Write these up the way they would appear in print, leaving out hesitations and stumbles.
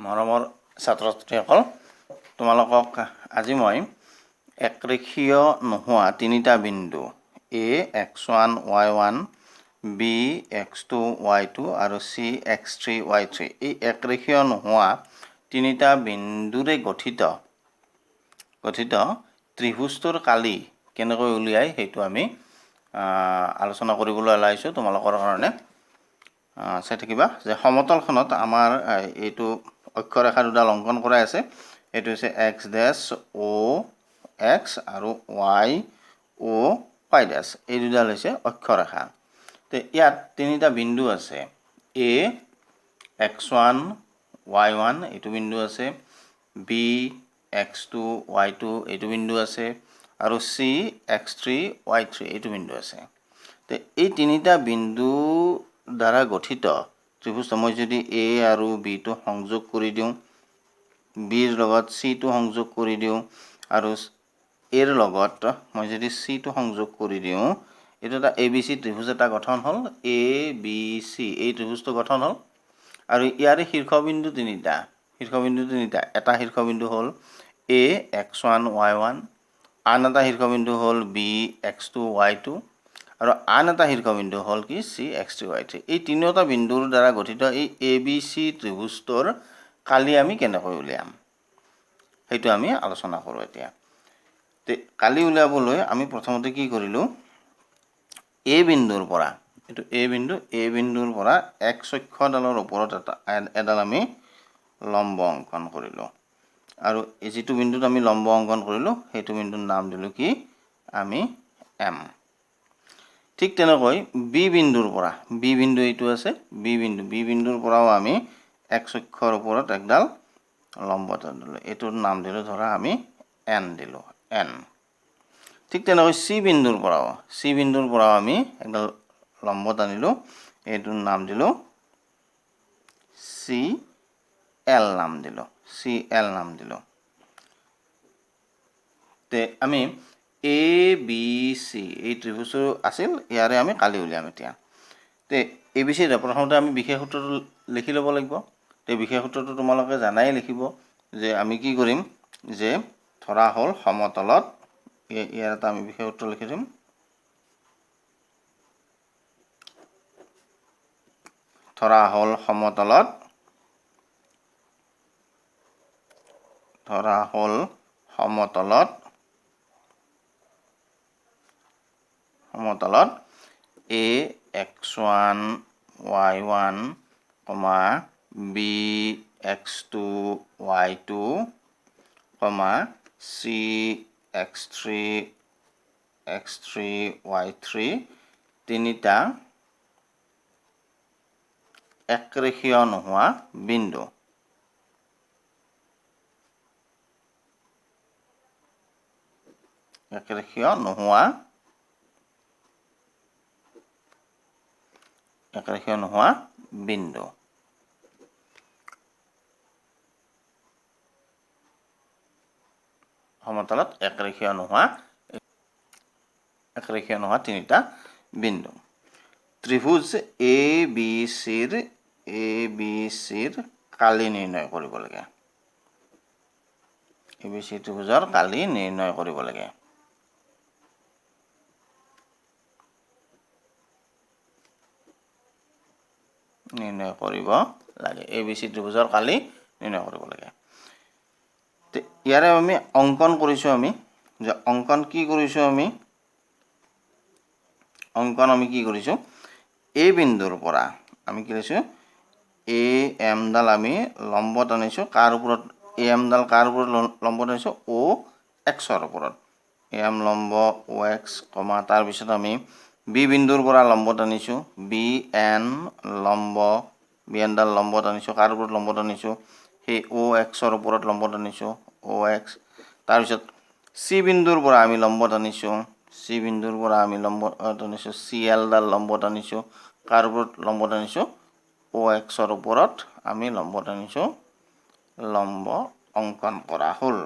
মৰমৰ ছাত্ৰ-ছাত্ৰীসকল, তোমালোকক আজি মই একৰেখীয় নোহোৱা তিনিটা বিন্দু A x1 y1 B x2 y2 আৰু C x3 y3 এই একৰেখীয় নোহোৱা তিনিটা বিন্দুৰে গঠিত ত্ৰিভুজটোৰ কালি কেনেকৈ উলিয়াই সেইটো আমি আলোচনা কৰিবলৈ ওলাইছোঁ তোমালোকৰ কাৰণে। চাই থাকিবা যে সমতলখনত আমাৰ এইটো অক্ষৰেখা দুডাল অংকন কৰাই আছে। এইটো হৈছে x ডেছ O x আৰু y O y ডেছ, এই দুডাল হৈছে অক্ষৰেখা। তো ইয়াত তিনিটা বিন্দু আছে। A x1 y1 এইটো বিন্দু আছে, B x2 y2 এইটো বিন্দু আছে আৰু C x3 y3 এইটো বিন্দু আছে। তো এই তিনিটা বিন্দু দ্বাৰা গঠিত ত্ৰিভুজ মই যদি A আৰু B টো সংযোগ কৰি দিওঁ, Bৰ লগত C টো সংযোগ কৰি দিওঁ আৰু Aৰ লগত মই যদি C টো সংযোগ কৰি দিওঁ, এইটো এটা ABC ত্ৰিভুজ এটা গঠন হ'ল। ABC এই ত্ৰিভুজটো গঠন হ'ল আৰু ইয়াৰে শীৰ্ষবিন্দু তিনিটা। এটা শীৰ্ষবিন্দু হ'ল A x1 y1, আন এটা শীৰ্ষবিন্দু হ'ল B x2 y2 আৰু আন এটা শীৰ্ষবিন্দু হ'ল কি C x3 y3। এই তিনিওটা বিন্দুৰ দ্বাৰা গঠিত এই ABC ত্ৰিভুজটোৰ কালি আমি কেনেকৈ উলিয়াম সেইটো আমি আলোচনা কৰোঁ এতিয়া। কালি উলিয়াবলৈ আমি প্ৰথমতে কি কৰিলোঁ, A বিন্দুৰ পৰা এইটো A বিন্দুৰ পৰা x অক্ষডালৰ ওপৰত এডাল আমি লম্ব অংকন কৰিলোঁ আৰু এই যিটো বিন্দুত আমি লম্ব অংকন কৰিলোঁ সেইটো বিন্দুৰ নাম দিলোঁ কি আমি M। ঠিক তেনেকৈ B বিন্দুৰ পৰা, B বিন্দু এইটো আছে, B বিন্দুৰ পৰাও আমি x অক্ষৰ ওপৰত একডাল লম্ব দিলোঁ, এইটোৰ নাম দিলোঁ ধৰা আমি N দিলোঁ, N। ঠিক তেনেকৈ C বিন্দুৰ পৰাও আমি একডাল লম্ব টানিলোঁ, এইটোৰ নাম দিলোঁ CL নাম দিলোঁ। তে আমি ABC এই ত্ৰিভুজটো আছিল, ইয়াৰে আমি কালি উলিয়াম এতিয়া। তে ABC প্ৰথমতে আমি বিশেষ সূত্ৰটো লিখি ল'ব লাগিব। তে বিশেষ সূত্ৰটো তোমালোকে জানাই লিখিব যে আমি কি কৰিম, যে ধৰা হ'ল সমতলত, ইয়াৰ এটা আমি বিশেষ সূত্ৰ লিখি দিম। ধৰা হ'ল সমতলত A x1 y1, B x2 y2, C x3 y3 তিনিটা একৰেখীয় নোহোৱা বিন্দু। একৰেখীয় নোহোৱা বিন্দু। সমতলত একৰেখীয় নোহোৱা তিনিটা বিন্দু। ত্ৰিভুজ ABCৰ কালি নিৰ্ণয় কৰিব লাগে। ABC ত্ৰিভুজৰ কালি নিৰ্ণয় কৰিব লাগে। ABC ত্ৰিভুজৰ কালি নিৰ্ণয় কৰিব লাগে। ইয়াৰে আমি অংকন কৰিছোঁ, অংকন আমি কি কৰিছোঁ, A বিন্দুৰ পৰা আমি কি লৈছোঁ, AM ডাল আমি লম্ব টানিছোঁ, কাৰ ওপৰত AM ডাল কাৰ ওপৰত লম্ব টানিছোঁ, OXৰ ওপৰত। AM লম্ব OX, তাৰপিছত আমি B বিন্দুৰ পৰা লম্ব টানিছোঁ, BN ডাল লম্ব টানিছোঁ, কাৰ ওপৰত লম্ব টানিছোঁ, সেই OXৰ ওপৰত লম্ব টানিছোঁ, OX। তাৰপিছত C বিন্দুৰ পৰা আমি লম্ব টানিছোঁ, CL ডাল লম্ব টানিছোঁ, কাৰ ওপৰত লম্ব টানিছোঁ, OXৰ ওপৰত আমি লম্ব টানিছোঁ, লম্ব অংকন কৰা হ'ল।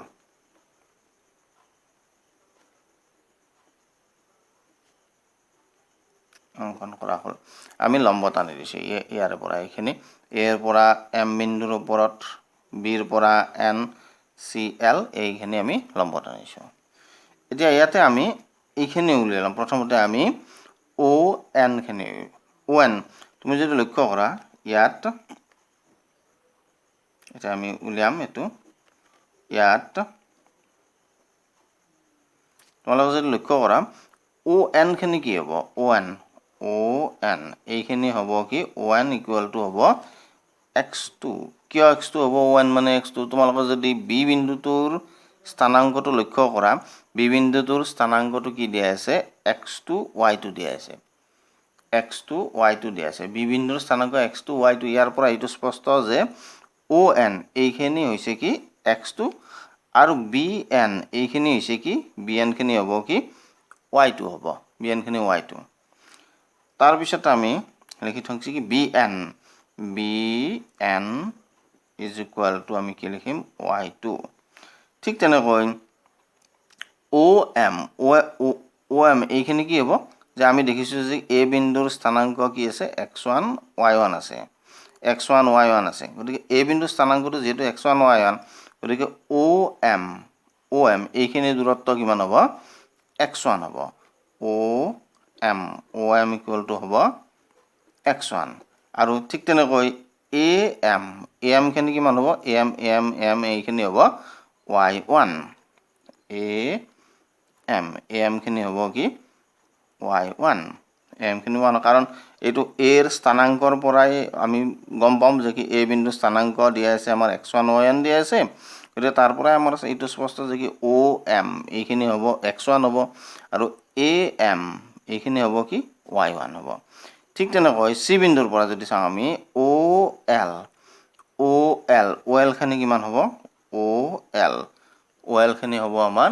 আমি লম্ব টানি দিছোঁ ইয়াৰে পৰা এইখিনি, ইয়াৰ পৰা M বিন্দুৰ ওপৰত বিৰ পৰা NCl এইখিনি আমি লম্ব টানিছোঁ এতিয়া ইয়াতে আমি এইখিনি উলিয়াই ল'ম প্ৰথমতে আমি ON খিনি ON তুমি যদি লক্ষ্য কৰা ইয়াত এটা আমি উলিয়াম এটো ইয়াত তোমালোকে যদি লক্ষ্য কৰা ON খিনি কি হ'ব ON এইখিনি হ'ব কি ON ইকুৱেল টু হ'ব x2 কিয় x2 হ'ব ON মানে x2 তোমালোকে যদি b বিন্দুটোৰ স্থানাংকটো লক্ষ্য কৰা b বিন্দুটোৰ স্থানাংকটো কি দিয়া আছে x2 y2 দিয়া আছে x2 y2 দিয়া আছে b বিন্দুৰ স্থানাংক x2 y2 ইয়াৰ পৰা এইটো স্পষ্ট যে ON এইখিনি হৈছে কি x2 আৰু BN এইখিনি হৈছে কি BN খিনি হ'ব কি y2 হ'ব BN খিনি y2 তাৰ পিছত আমি লিখি থংছি কি BN is equal to আমি কি লিখিম y2 ঠিক তেনেকৈ OM এইখিনি কি হ'ব যে আমি দেখিছো যে a বিন্দুৰ স্থানাংক কি আছে x1 y1 আছে x1 y1 আছে গতিকে a বিন্দুৰ স্থানাংকটো যেটো x1 y1 গতিকে OM এইখিনি দূৰত্ব কিমান হ'ব x1 হ'ব OM ইকুৱেল টু হ'ব x1 আৰু ঠিক তেনেকৈ AM খিনি কিমান হ'ব AM এইখিনি হ'ব y1 AM খিনি হ'ব কি y1 AM খিনি মানে কাৰণ এইটো a এৰ স্থানাংকৰ পৰাই আমি গম পাম যে কি a বিন্দু স্থানাংক দিয়া আছে আমাৰ x1 y1 দিয়া আছে গতিকে তাৰ পৰাই আমাৰ এইটো স্পষ্ট যে কি OM এইখিনি হ'ব x1 হ'ব আৰু AM এইখিনি হ'ব কি y1 হ'ব ঠিক তেনেকৈ c বিন্দুৰ পৰা যদি চাওঁ আমি OL খিনি কিমান হ'ব OL খিনি হ'ব আমাৰ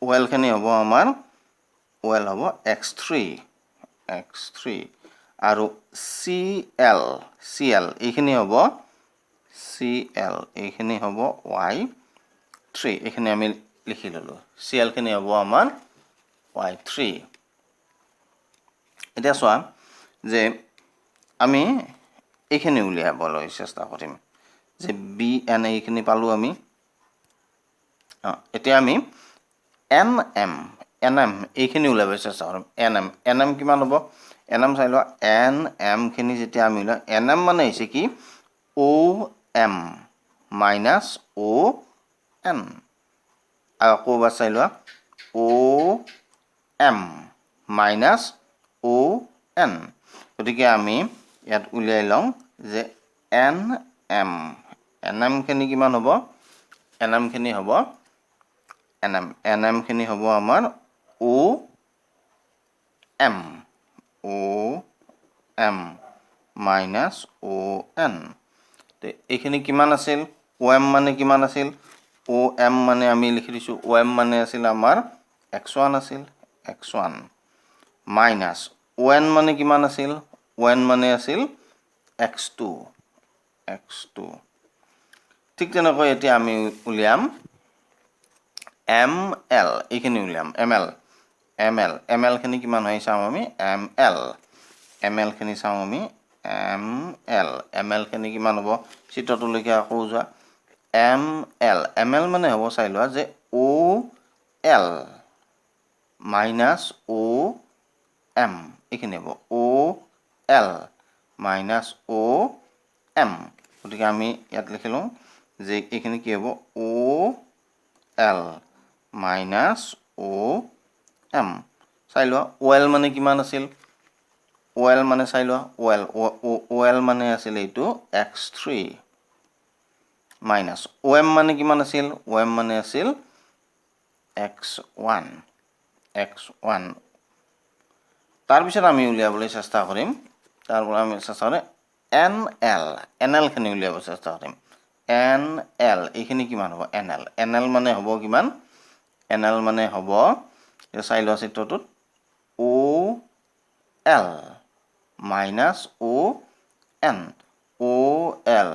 OL খিনি হ'ব আমাৰ OL হ'ব x3 আৰু CL এইখিনি হ'ব এইখিনি হ'ব y3 এইখিনি আমি লিখি ললো CL খিনি হ'ব আমাৰ y3 এতিয়া চোৱা যে আমি এইখিনি উলিয়াবলৈ চেষ্টা কৰিম যে BN এইখিনি পালো আমি এতিয়া আমি NM এইখিনি উলিয়াবলৈ চেষ্টা কৰিম NM কিমান হ'ব NM চাই লোৱা NM খিনি যেতিয়া আমি উলিয়াম NM মানে হৈছে কি OM minus ON আকৌ এবাৰ চাই লোৱা OM minus ON গতিকে আমি ইয়াত উলিয়াই লওঁ যে NM খিনি কিমান হ'ব NM খিনি হ'ব NM খিনি হ'ব আমাৰ OM minus ON তে এইখিনি কিমান আছিল OM মানে কিমান আছিল OM মানে আমি লিখি দিছো OM মানে আছিল আমাৰ x1 আছিল x1 minus ON মানে কিমান আছিল ON মানে আছিল x2 ঠিক তেনেকৈ এতিয়া আমি উলিয়াম ML এইখিনি উলিয়াম ML খিনি কিমান হয় চাওঁ আমি ML খিনি চাওঁ আমি ML খিনি কিমান হ'ব চিত্ৰটোলৈকে আকৌ যোৱা ML মানে হ'ব চাই লোৱা যে OL minus OM এইখিনি হ'ব OL minus OM গতিকে আমি ইয়াত লিখি লওঁ যে এইখিনি কি হ'ব OL minus OM চাই লোৱা OL মানে কিমান আছিল OL মানে চাই লোৱা OL মানে আছিল এইটো x3 minus OM মানে কিমান আছিল OM মানে আছিল x1 তাৰ পিছত আমি উলিয়াবলৈ চেষ্টা কৰিম তাৰ পৰা আমি চেষ্টা কৰিম NL খিনি উলিয়াব চেষ্টা কৰিম NL এইখিনি কিমান হ'ব NL মানে হ'ব কিমান NL মানে হ'ব চাই লোৱা চিত্ৰটোত OL minus ON OL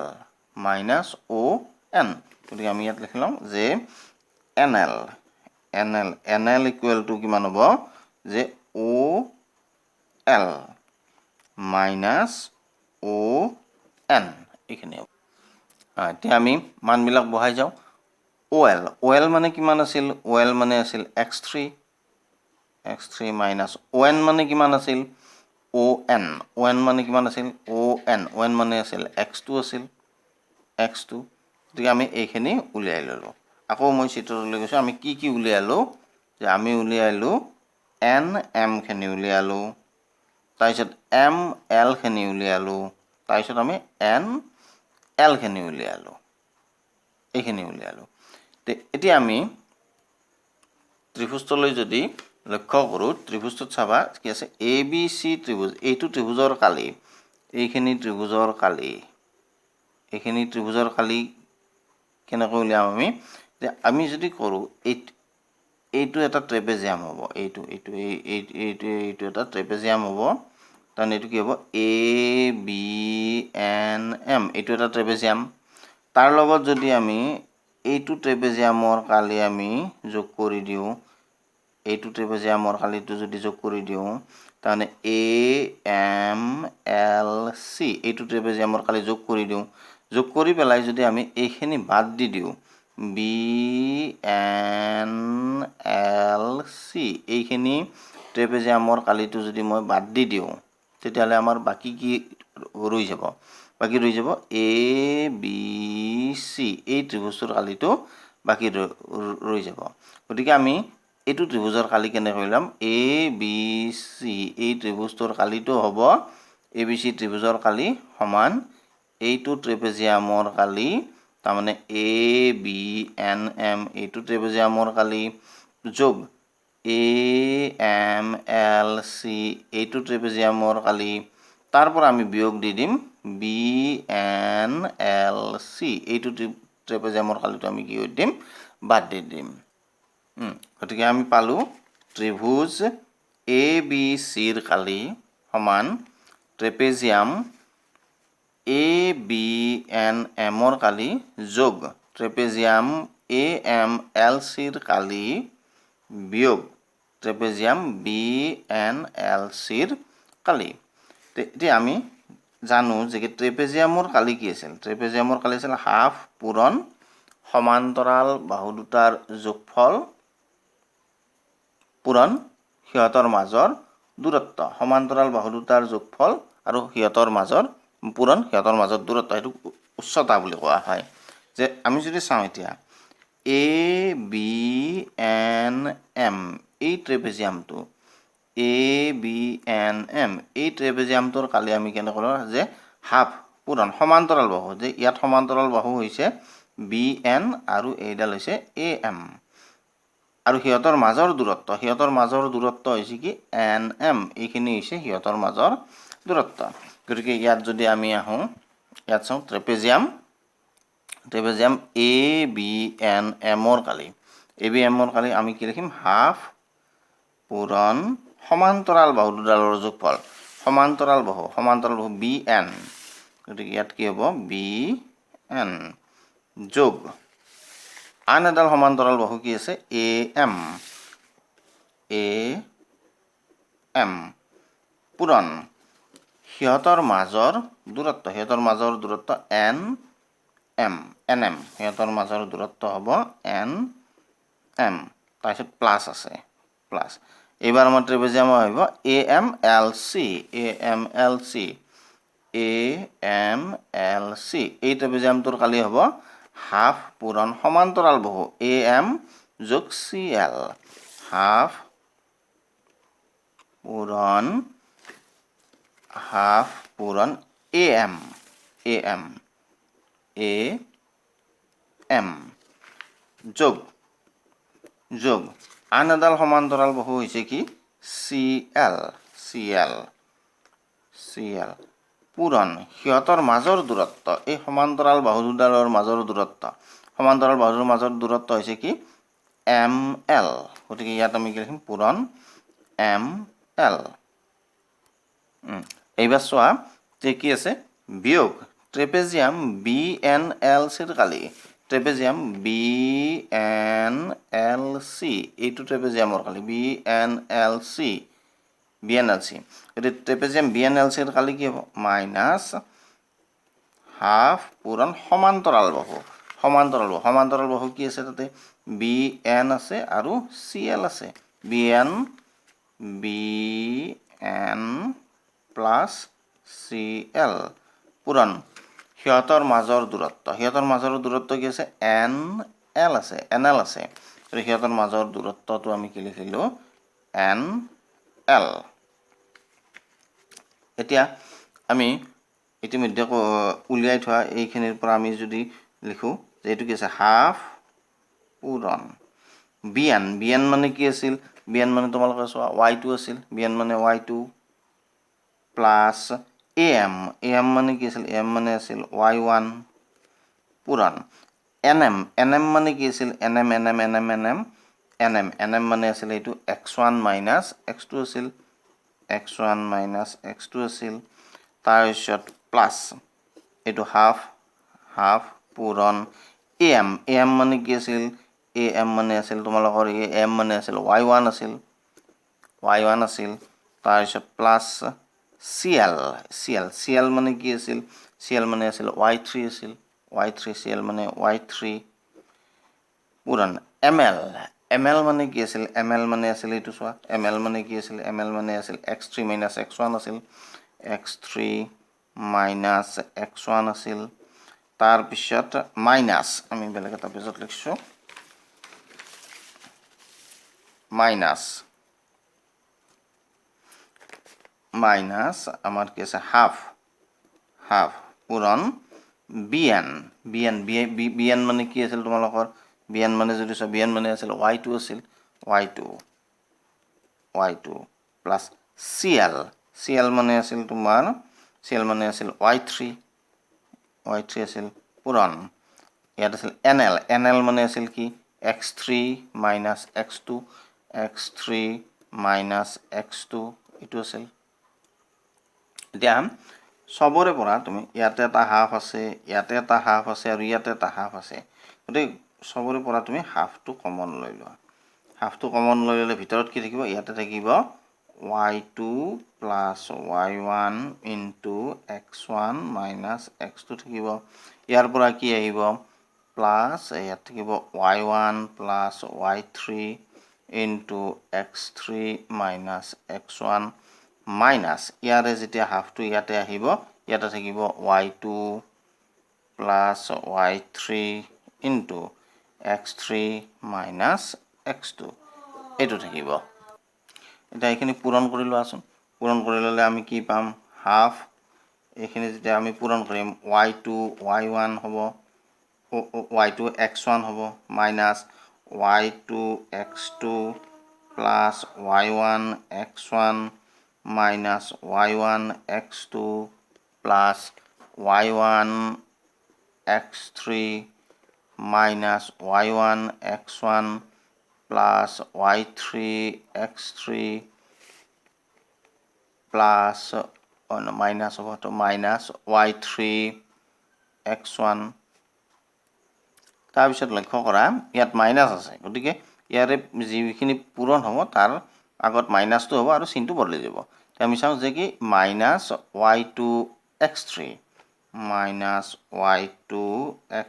minus ON গতিকে আমি ইয়াত লিখি লওঁ যে NL equal to কিমান হ'ব যে OL minus ON এন এইখিনি হ'ব এতিয়া আমি মানবিলাক বহাই যাওঁ OL মানে কিমান আছিল OL মানে আছিল x3 মাইনাছ ON মানে কিমান আছিল ON মানে কিমান আছিল ON মানে আছিল x2 আছিল x2 গতিকে আমি এইখিনি উলিয়াই ল'লোঁ আকৌ মই চিত্ৰলৈ গৈছোঁ আমি কি উলিয়ালোঁ যে আমি উলিয়ালোঁ m খিনি উলিয়ালোঁ তাৰপিছত l খিনি উলিয়ালোঁ তাৰপিছত আমি l খিনি উলিয়ালোঁ এইখিনি উলিয়ালোঁ এতিয়া আমি ত্ৰিভুজলৈ যদি লক্ষ্য কৰোঁ ত্ৰিভুজটোত চাবা কি আছে ABC ত্ৰিভুজ এইটো ত্ৰিভুজৰ কালি এইখিনি ত্ৰিভুজৰ কালি কেনেকৈ উলিয়াম আমি যে আমি যদি কৰোঁ এইটো এটা ট্ৰেপেজিয়াম হ'ব এইটো এটা ট্ৰেপেজিয়াম হ'ব তাৰমানে এইটো কি হ'ব ABNM এইটো এটা ট্ৰেপেজিয়াম তাৰ লগত যদি আমি এইটো ট্ৰেপেজিয়ামৰ কালি আমি যোগ কৰি দিওঁ এইটো ট্ৰেপেজিয়ামৰ কালিটো যদি যোগ কৰি দিওঁ তাৰমানে AMLC এইটো ট্ৰেপেজিয়ামৰ কালি যোগ কৰি দিওঁ যোগ কৰি পেলাই যদি আমি এইখিনি বাদ দি দিওঁ BNLC এইখিনি ট্ৰেপেজিয়ামৰ কালিটো যদি মই বাদ দি দিওঁ তেতিয়াহ'লে আমাৰ বাকী কি ৰৈ যাব ABC এই ত্ৰিভুজটোৰ কালিটো বাকী ৰৈ যাব গতিকে আমি এইটো ত্ৰিভুজৰ কালি কেনেকৈ উলিয়াম ABC এই ত্ৰিভুজটোৰ কালিটো হ'ব ABC ত্ৰিভুজৰ কালি সমান এইটো ট্ৰেপেজিয়ামৰ কালি তাৰমানে ABNM এইটো ট্ৰেপেজিয়ামৰ কালি যোগ AMLC এইটো ট্ৰেপেজিয়ামৰ কালি তাৰ পৰা আমি বিয়োগ দি দিম BNLC এইটো ট্ৰেপেজিয়ামৰ কালিটো আমি কি কৰি দিম বাদ দি দিম গতিকে আমি পালোঁ ত্ৰিভুজ ABCৰ কালি সমান ট্ৰেপেজিয়াম ABNMৰ কালি যোগ ট্ৰেপেজিয়াম AMLCৰ কালি বিয়োগ ট্ৰেপেজিয়াম BNLCৰ কালি এতিয়া আমি জানো যে ট্ৰেপেজিয়ামৰ কালি কি আছিল ট্ৰেপেজিয়ামৰ কালি আছিল হাফ পূৰণ সমান্তৰাল বাহু দুটাৰ যোগফল পূৰণ সিহঁতৰ মাজৰ দূৰত্ব সমান্তৰাল বাহু দুটাৰ যোগফল আৰু সিহঁতৰ মাজৰ পূৰণ সিহঁতৰ মাজৰ দূৰত্ব সেইটো উচ্চতা বুলি কোৱা হয় যে আমি যদি চাওঁ এতিয়া ABNM এই ট্ৰেপেজিয়ামটো ABNM এই ট্ৰেপেজিয়ামটোৰ কালি আমি কেনেকৈ কৰোঁ যে হাফ পূৰণ সমান্তৰাল বাহু যে ইয়াত সমান্তৰাল বাহু হৈছে BN আৰু এইডাল হৈছে AM আৰু সিহঁতৰ মাজৰ দূৰত্ব হৈছে কি NM এইখিনি হৈছে সিহঁতৰ মাজৰ দূৰত্ব গতিকে ইয়াত যদি আমি আহোঁ ইয়াত চাওঁ ট্ৰেপেজিয়াম ABNMৰ কালি আমি কি লিখিম হাফ পূৰণ সমান্তৰাল বাহু দুডালৰ যোগফল সমান্তৰাল বাহু BN গতিকে ইয়াত কি হ'ব BN যোগ আন এডাল সমান্তৰাল বাহু কি আছে AM পূৰণ সিহঁতৰ মাজৰ দূৰত্ব NM সিহঁতৰ মাজৰ দূৰত্ব হ'ব NM তাৰপিছত প্লাছ আছে প্লাছ এইবাৰ আমাৰ ট্ৰেপেজিয়াম আহিব AMLC এই ট্ৰেপেজিয়ামটোৰ কালি হ'ব হাফ পূৰণ সমান্তৰাল বাহু AM যোগ CL হাফ পূৰণ AM যোগ আন এডাল সমান্তৰাল বাহু হৈছে কি CL পূৰণ সিহঁতৰ মাজৰ দূৰত্ব এই সমান্তৰাল বাহু দুডালৰ মাজৰ দূৰত্ব হৈছে কি ML গতিকে ইয়াত আমি কি লিখিম পূৰণ ML এইবাৰ চোৱা যে কি আছে বিয়োগ ট্ৰেপেজিয়াম BNLCৰ কালি ট্ৰেপেজিয়াম BNLC এইটো ট্ৰেপেজিয়ামৰ কালি BNLC গতিকে ট্ৰেপেজিয়াম BNLCৰ কালি কি হ'ব মাইনাছ হাফ পূৰণ সমান্তৰাল বাহু কি আছে তাতে বি এন আছে আৰু চি এল আছে B N plus C L পূৰণ সিহঁতৰ মাজৰ দূৰত্ব কি আছে এন এল আছে আৰু সিহঁতৰ মাজৰ দূৰত্বটো আমি কি লিখিলোঁ এন এল। এতিয়া আমি ইতিমধ্যে উলিয়াই থোৱা এইখিনিৰ পৰা আমি যদি লিখোঁ যে এইটো কি আছে হাফ পূৰণ বি এন মানে কি আছিল বি এন মানে তোমালোকে চোৱা ৱাই2 আছিল বি এন মানে ৱাই2 প্লাছ এ এম মানে কি আছিল এম মানে আছিল ৱাই1 পূৰণ এন এম মানে কি আছিল এন এম মানে আছিল এইটো x1 মাইনাছ x2 আছিল x1 মাইনাছ x2 আছিল তাৰপিছত প্লাছ এইটো হাফ পূৰণ এ এম মানে কি আছিল এ এম মানে আছিল তোমালোকৰ এ এম মানে আছিল y1 আছিল তাৰপিছত প্লাছ চি এল মানে কি আছিল চি এল মানে আছিল y3 আছিল y3 চি এল মানে y3 পূৰণ এম এল মানে কি আছিল এম এল মানে আছিল এইটো চোৱা এম এল মানে কি আছিল এম এল মানে আছিল x3 মাইনাছ x1 আছিল x3 মাইনাছ x1 আছিল তাৰপিছত মাইনাছ আমি বেলেগ এটা পেজত লিখিছোঁ মাইনাছ আমাৰ কি আছে হাফ পূৰণ বি এন মানে কি আছিল তোমালোকৰ বি এন মানে যদি চোৱা বি এন মানে আছিল ৱাই2 আছিল ৱাই2 প্লাছ চি এল মানে আছিল তোমাৰ চি এল মানে আছিল ৱাই3 আছিল পূৰণ ইয়াত আছিল এন এল মানে আছিল কি x3 minus x2 minus x2 এইটো আছিল। এতিয়া চবৰে পৰা তুমি ইয়াতে এটা হাফ আছে ইয়াতে এটা হাফ আছে আৰু ইয়াতে এটা হাফ আছে গতিকে চবৰে পৰা তুমি হাফটো কমন লৈ লোৱা হাফটো কমন লৈ ল'লে ভিতৰত কি থাকিব ইয়াতে থাকিব y2 plus y1 into x1 minus x2 থাকিব ইয়াৰ পৰা কি আহিব প্লাছ ইয়াত থাকিব y1 plus y3 into x3 minus x1 minus ইয়াৰে যেতিয়া হাফটো ইয়াতে আহিব ইয়াতে থাকিব y2 plus y3 into x3 minus x2 এইটো থাকিব। এতিয়া এইখিনি পূৰণ কৰি লোৱাচোন পূৰণ কৰি ল'লে আমি কি পাম হাফ এইখিনি যেতিয়া আমি পূৰণ কৰিম y2 y1 হ'ব y2 x1 হ'ব minus y2 x2 plus y1 x1 minus y1 x2 plus y1 x3 minus y1 x1 plus y3 x3 plus minus হ'ব তো মাইনাছ y3 x1 তাৰপিছত লক্ষ্য কৰা ইয়াত মাইনাছ আছে গতিকে ইয়াৰে যিখিনি পূৰণ হ'ব তাৰ আগত মাইনাছটো হ'ব আৰু চিনটো বদলি যাব আমি চাওঁ যে কি মাইনাছ y2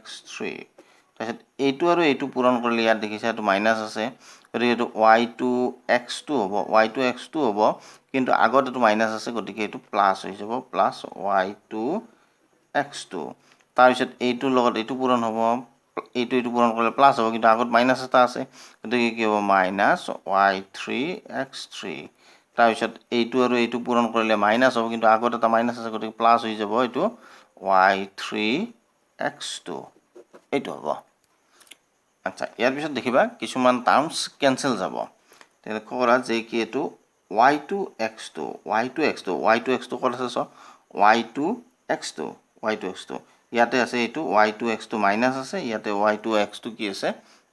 x3 তাৰপিছত এইটো আৰু এইটো পূৰণ কৰিলে ইয়াত দেখিছা এইটো মাইনাছ আছে গতিকে এইটো y2 x2 হ'ব কিন্তু আগত এইটো মাইনাছ আছে গতিকে এইটো প্লাছ হৈ যাব প্লাছ y2 x2 তাৰপিছত এইটোৰ লগত এইটো পূৰণ হ'ব এইটো পূৰণ কৰিলে প্লাছ হ'ব কিন্তু আগত মাইনাছ এটা আছে গতিকে কি হ'ব মাইনাছ y3 x3 তাৰপিছত এইটো আৰু এইটো পূৰণ কৰিলে মাইনাছ হ'ব কিন্তু আগত এটা মাইনাছ আছে গতিকে প্লাছ হৈ যাব এইটো y3 x2 এইটো হ'ব। আচ্ছা ইয়াৰ পিছত দেখিবা কিছুমান টাৰ্মছ কেঞ্চেল যাব লক্ষ্য কৰা যে কি এইটো y2 x2 ক'ত আছে চোৱা y2 x2 ইয়াতে আছে এইটো y2 x2 মাইনাছ আছে ইয়াতে y2 x2 কি আছে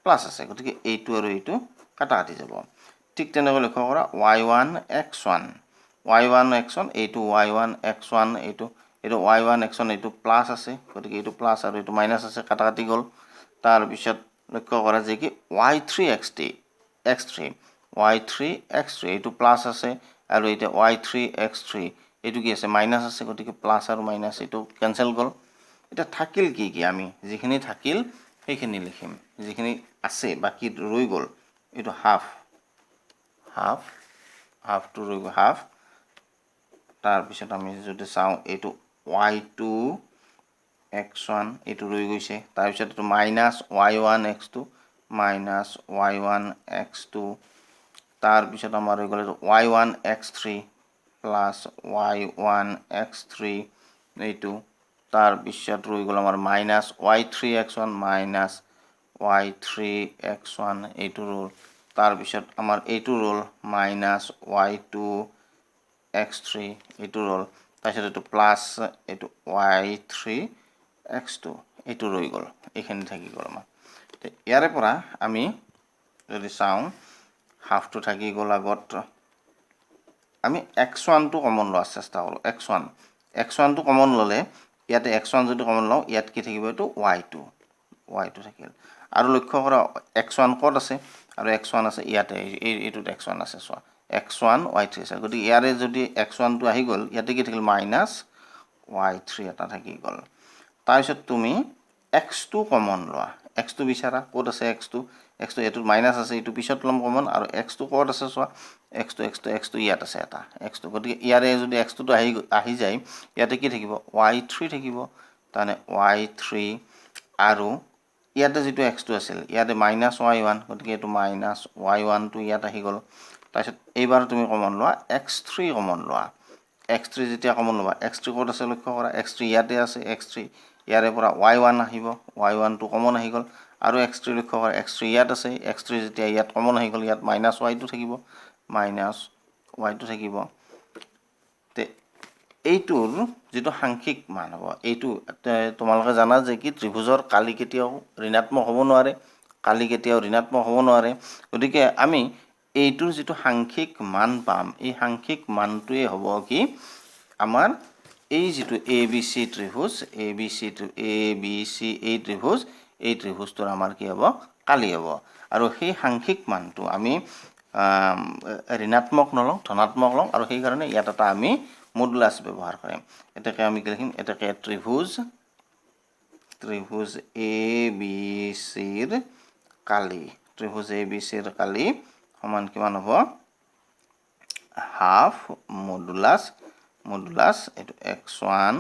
প্লাছ আছে গতিকে এইটো আৰু এইটো কাটাকাটি যাব ঠিক তেনেকৈ লক্ষ্য কৰা y1 x1 এইটো y1 x1 এইটো y1 x1 এইটো প্লাছ আছে গতিকে এইটো প্লাছ আৰু এইটো মাইনাছ আছে কাটাকাটি গ'ল তাৰপিছত লক্ষ্য কৰা যে কি y3 x3 এইটো প্লাছ আছে আৰু এতিয়া y3 x3 এইটো কি আছে মাইনাছ আছে গতিকে প্লাছ আৰু মাইনাছ এইটো কেঞ্চেল গ'ল এটা থাকিল কি কি আমি যিখিনি থাকিল সেইখিনি লিখিম যিখিনি আছে বাকি ৰৈ গ'ল এইটো হাফটো ৰৈ গ'ল হাফ তাৰপিছত আমি যদি চাওঁ এইটো y2 x1 এইটো ৰৈ গৈছে তাৰপিছত এইটো minus y1 x2 minus y1 x2 তাৰপিছত আমাৰ ৰৈ গ'ল y1 x3 plus y1 x3 এইটো তাৰপিছত ৰৈ গ'ল আমাৰ minus y3 x1 minus y3 x1 এইটো ৰ'ল তাৰপিছত আমাৰ এইটো ৰ'ল মাইনাছ y2 x3 এইটো ৰ'ল তাৰপিছত এইটো প্লাছ এইটো y3 x2 এইটো ৰৈ গ'ল এইখিনি থাকি গ'ল আমাৰ ইয়াৰে পৰা আমি যদি চাওঁ হাফটো থাকি গ'ল আগত আমি x1 টো কমন লোৱাৰ চেষ্টা কৰোঁ x1 টো কমন ল'লে ইয়াতে x1 যদি কমন লওঁ ইয়াত কি থাকিব এইটো y2 থাকিল আৰু লক্ষ্য কৰা x1 ক'ত আছে আৰু x1 আছে ইয়াতে এইটোত x1 আছে চোৱা x1 y3 আছে গতিকে ইয়াৰে যদি x1 টো আহি গ'ল ইয়াতে কি থাকিল মাইনাছ y3 এটা থাকি গ'ল তাৰপিছত তুমি x2 কমন লোৱা x2 বিচাৰা ক'ত আছে x2 এইটোত মাইনাছ আছে এইটো পিছত ল'ম কমন আৰু x2 ক'ত আছে চোৱা x2 ইয়াত আছে এটা x2 গতিকে ইয়াৰে যদি x2 টো আহি যায় ইয়াতে কি থাকিব y3 থাকিব তাৰমানে y3 আৰু ইয়াতে যেটো x2 আছিল ইয়াতে মাইনাছ y1 গতিকে এইটো মাইনাছ y1 টো ইয়াত আহি গ'ল তাৰপিছত এইবাৰ তুমি কমন লোৱা x3 কমন লোৱা x3 যেতিয়া কমন ল'বা x3 ক'ত আছে লক্ষ্য কৰা x3 ইয়াতে আছে x3 ইয়াৰে পৰা y1 আহিব y1 টো কমন আহি গ'ল আৰু x3 লক্ষ্য কৰা x3 ইয়াত আছে x3 যেতিয়া ইয়াত কমন আহি গ'ল ইয়াত মাইনাছ y2 থাকিব মাইনাছ y2 থাকিব তে এইটোৰ যেটো সাংখ্যিক মান হ'ব এইটো তোমালোকে জানা যে কি ত্ৰিভুজৰ কালি কেতিয়াও ঋণাত্মক হ'ব নোৱাৰে গতিকে আমি এইটোৰ যেটো সাংখ্যিক মান পাম এই সাংখ্যিক মানটোৱে হ'ব কি আমাৰ এই যেটো ABC ত্ৰিভুজ এই ত্ৰিভুজটোৰ আমাৰ কি হ'ব কালি হ'ব আৰু সেই সাংখ্যিক মানটো আমি ঋণাত্মক নলওঁ ধনাত্মক লওঁ আৰু সেই কাৰণে ইয়াত এটা আমি মডুলাছ ব্যৱহাৰ কৰিম এটাকে আমি কি লিখিম এটাকে ত্ৰিভুজ ABC ৰ কালি সমান কিমান হ'ব হাফ মডুলাছ এইটো x1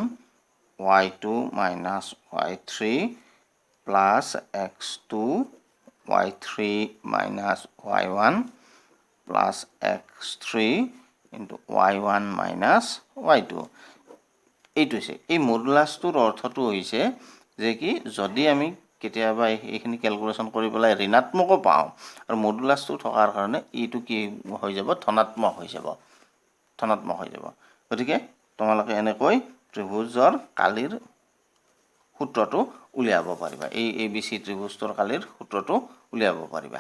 y2 minus y3 plus x2 y3 minus y1 plus x3 into y1 minus y2 এইটো হৈছে এই মডুলাছটোৰ অৰ্থটো হৈছে যে কি যদি আমি কেতিয়াবা এইখিনি ক্যালকুলেশন কৰি পেলাই ঋণাত্মক পাওঁ আৰু মডুলাছটো থকাৰ কাৰণে এইটো কি হৈ যাব ধনাত্মক হৈ যাব গতিকে তোমালোকে এনেকৈ ত্ৰিভুজৰ কালিৰ সূত্ৰটো উলিয়াব পাৰিবা এই ABC ত্ৰিভুজৰ কালিৰ সূত্ৰটো উলিয়াব পাৰিবা